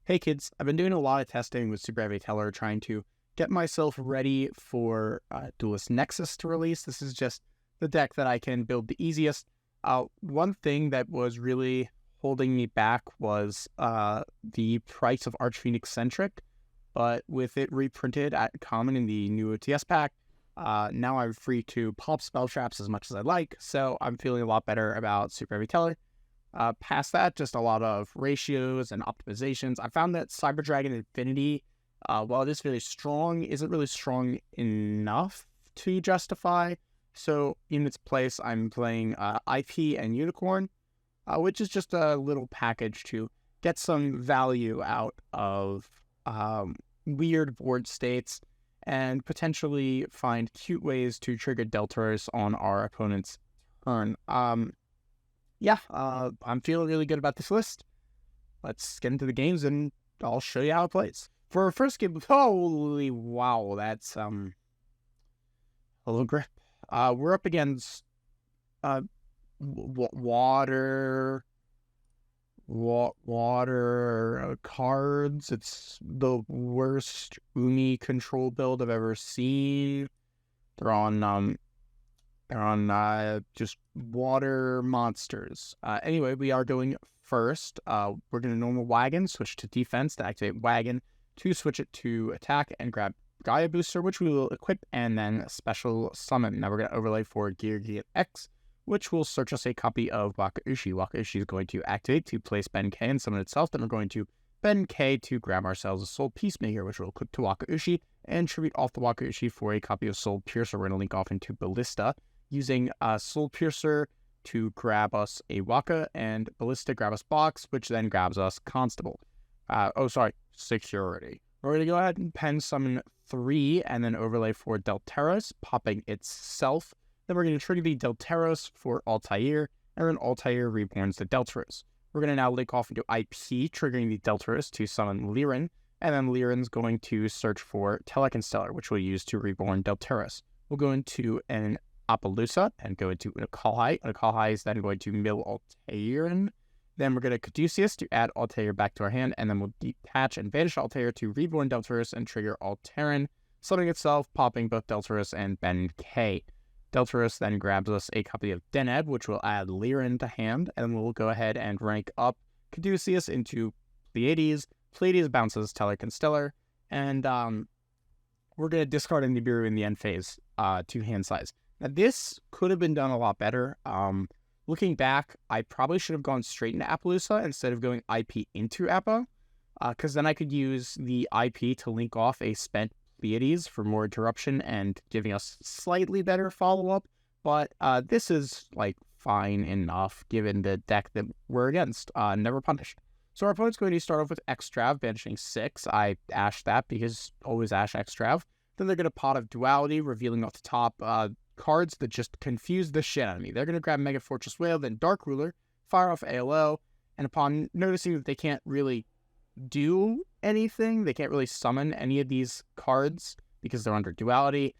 Hey kids, I've been doing a lot of testing with superheavy tellar, trying to get myself ready for Duelist Nexus to release. This is just the deck that I can build the easiest. One thing that was really holding me back was the price of Archphoenix Centric, but with it reprinted at common in the new OTS pack, now I'm free to pop spell traps as much as I like, so I'm feeling a lot better about superheavy tellar. Past that, just a lot of ratios and optimizations. I found that Cyber Dragon Infinity, while it is very strong, isn't really strong enough to justify. So in its place, I'm playing IP and Unicorn, which is just a little package to get some value out of weird board states and potentially find cute ways to trigger Deltaros on our opponent's turn. I'm feeling really good about this list. Let's get into the games and I'll show you how it plays. For our first game, holy wow, that's a little grip. We're up against water cards. It's the worst Umi control build I've ever seen. They're on just water monsters. Anyway, we are going first. We're going to normal wagon, switch to defense to activate wagon, to switch it to attack and grab Gaia Booster, which we will equip, and then special summon. Now we're going to overlay for Gear X, which will search us a copy of Wakaushi. Wakaushi is going to activate to place Ben K and summon itself. Then we're going to Ben K to grab ourselves a Soul Peacemaker, which will equip to Wakaushi, and tribute off the Wakaushi for a copy of Soul Piercer. We're going to link off into Ballista, using Soul Piercer to grab us a Waka, and Ballista grab us Box, which then grabs us Constable. Security. We're going to go ahead and pen summon 3 and then overlay for Deltaros, popping itself. Then we're going to trigger the Deltaros for Altair, and then Altair reborns the Deltaros. We're going to now link off into IP, triggering the Deltaros to summon Liren, and then Liren's going to search for tellar and Stellar, which we'll use to reborn Deltaros. We'll go into an Appaloosa and go into Unakalhai. Unakalhai is then going to mill Altair. Then we're going to Caduceus to add Altair back to our hand, and then we'll detach and banish Altair to reborn Deltaros and trigger Altairin, summoning itself, popping both Deltaros and Ben K. Deltaros then grabs us a copy of Deneb, which will add Liren to hand, and we'll go ahead and rank up Caduceus into Pleiades. Pleiades bounces tellar and Stellar, and we're going to discard a Nibiru in the end phase to hand size. Now, this could have been done a lot better. Looking back, I probably should have gone straight into Appaloosa instead of going IP into Appa, because then I could use the IP to link off a spent Pleiades for more interruption and giving us slightly better follow-up, but this is, fine enough given the deck that we're against, Never Punished. So our opponent's going to start off with Xtrav, banishing 6. I ashed that because always ash Xtrav. Then they're going to Pot of Duality, revealing off the top cards that just confuse the shit out of me. They're going to grab Mega Fortress Whale, then Dark Ruler, fire off ALO, and upon noticing that they can't really do anything, they can't really summon any of these cards because they're under duality,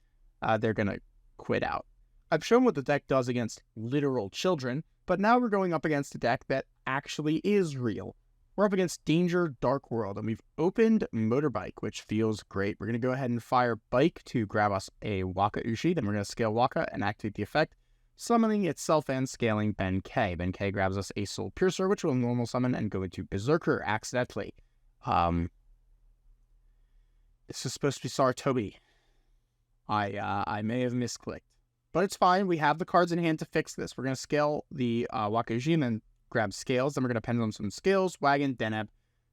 they're going to quit out. I've shown what the deck does against literal children, but now we're going up against a deck that actually is real. We're up against Danger Dark World, and we've opened Motorbike, which feels great. We're going to go ahead and fire Bike to grab us a Wakaushi. Then we're going to scale Waka and activate the effect, summoning itself and scaling Ben K. Ben K grabs us a Soul Piercer, which will normal summon and go into Berserker accidentally. This is supposed to be Saratobi. I may have misclicked, but it's fine. We have the cards in hand to fix this. We're going to scale the Wakaushi and then grab Scales. Then we're going to Pendulum some Scales, Wagon, Deneb,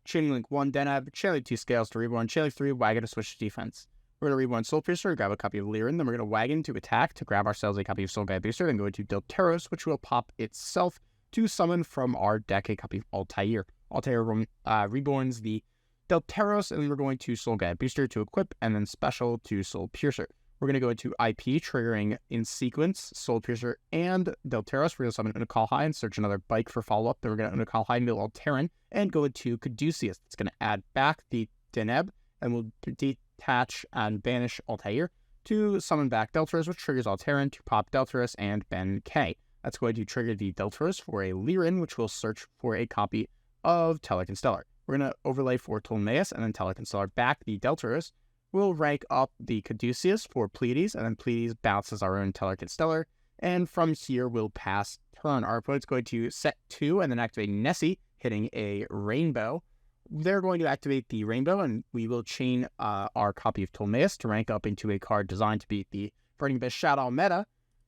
Chain Link 1, Deneb, Chain Link 2 Scales to reborn, Chain Link 3, Wagon to switch to defense. We're going to reborn Soul Piercer, grab a copy of Liren, then we're going to Wagon to attack to grab ourselves a copy of Soul Gaia Booster, then go into Deltaros, which will pop itself to summon from our deck a copy of Altair. Altair reborns the Deltaros, and then we're going to Soul Gaia Booster to equip, and then Special to Soul Piercer. We're going to go into IP, triggering in sequence Soul Piercer and Deltaros. We're going to summon Unakalhai and search another Bike for follow-up. Then we're going to Unakalhai, mill Altairin, and go into Caduceus. It's going to add back the Deneb, and we'll detach and banish Altair to summon back Deltaros, which triggers Altairin to pop Deltaros and Ben K. That's going to trigger the Deltaros for a Liren, which will search for a copy of tellar and Stellar. We're going to overlay for Ptolemaeus and then tellar and stellar back the Deltaros. We'll rank up the Caduceus for Pleiades, and then Pleiades bounces our own tellar and stellar. And from here, we'll pass turn. Our opponent's going to set 2 and then activate Nessie, hitting a rainbow. They're going to activate the rainbow, and we will chain our copy of Ptolemaeus to rank up into a card designed to beat the Burning Abyss Shadow meta.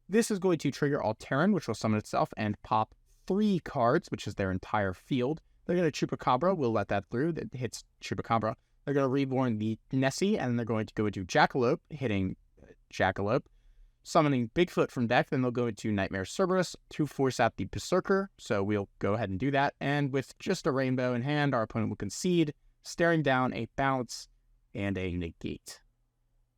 This is going to trigger Alteran, which will summon itself and pop 3 cards, which is their entire field. They're going to Chupacabra. We'll let that through. That hits Chupacabra. They're going to reborn the Nessie, and they're going to go into Jackalope, hitting Jackalope, summoning Bigfoot from deck. Then they'll go into Nightmare Cerberus to force out the Berserker. So we'll go ahead and do that. And with just a rainbow in hand, our opponent will concede, staring down a bounce and a negate,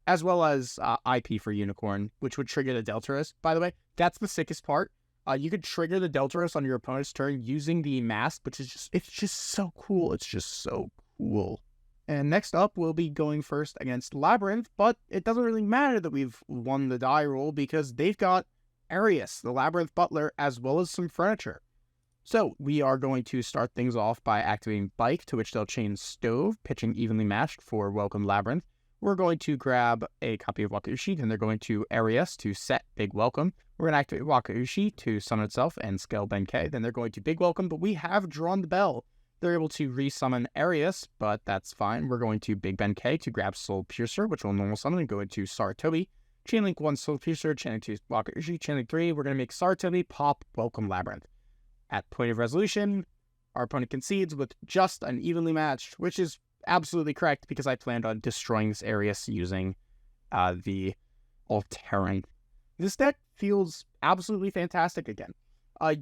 as well as IP for Unicorn, which would trigger the Deltaros. By the way, that's the sickest part. You could trigger the Deltaros on your opponent's turn using the mask, which is it's just so cool. It's just so cool. And next up, we'll be going first against Labyrinth, but it doesn't really matter that we've won the die roll because they've got Arius, the Labyrinth Butler, as well as some furniture. So we are going to start things off by activating Bike, to which they'll chain Stove, pitching Evenly Matched for Welcome Labyrinth. We're going to grab a copy of Wakaushi, and they're going to Arius to set Big Welcome. We're going to activate Wakaushi to summon itself and scale Benkei. Then they're going to Big Welcome, but we have drawn the bell. They're able to resummon Arius, but that's fine. We're going to Big Benkei to grab Soul Piercer, which will normal summon and go into Saratobi. Chainlink 1 Soul Piercer, Chainlink 2 Wakaushi, Chainlink 3. We're going to make Saratobi pop Welcome Labyrinth. At point of resolution, our opponent concedes with just an evenly matched, which is absolutely correct because I planned on destroying this Arius using the Alteran. This deck feels absolutely fantastic again.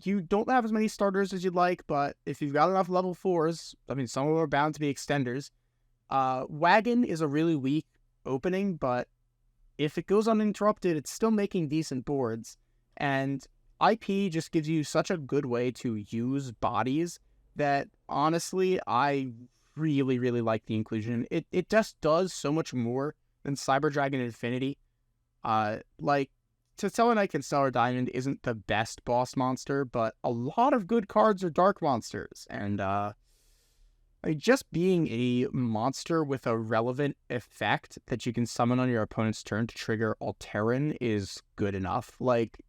You don't have as many starters as you'd like, but if you've got enough level 4s, I mean, some of them are bound to be extenders. Wagon is a really weak opening, but if it goes uninterrupted, it's still making decent boards. And IP just gives you such a good way to use bodies that, honestly, I really, really like the inclusion. It just does so much more than Cyber Dragon Infinity. Stellar Knight and Stellar Diamond isn't the best boss monster, but a lot of good cards are dark monsters, and just being a monster with a relevant effect that you can summon on your opponent's turn to trigger Alteran is good enough. Like,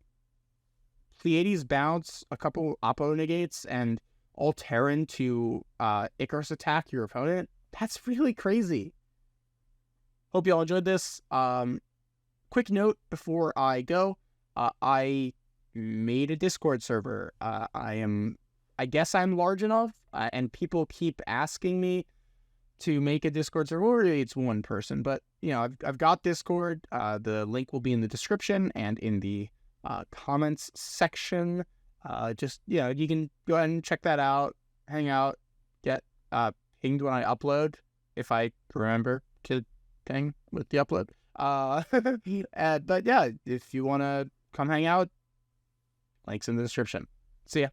Pleiades bounce, a couple Oppo negates, and Alteran to Icarus attack your opponent. That's really crazy. Hope you all enjoyed this. Quick note before I go, I made a Discord server. I guess I'm large enough, and people keep asking me to make a Discord server. Or it's one person, but I've got Discord. The link will be in the description and in the comments section. You can go ahead and check that out, hang out, get pinged when I upload, if I remember to ping with the upload. But yeah, if you want to come hang out, links in the description. See ya.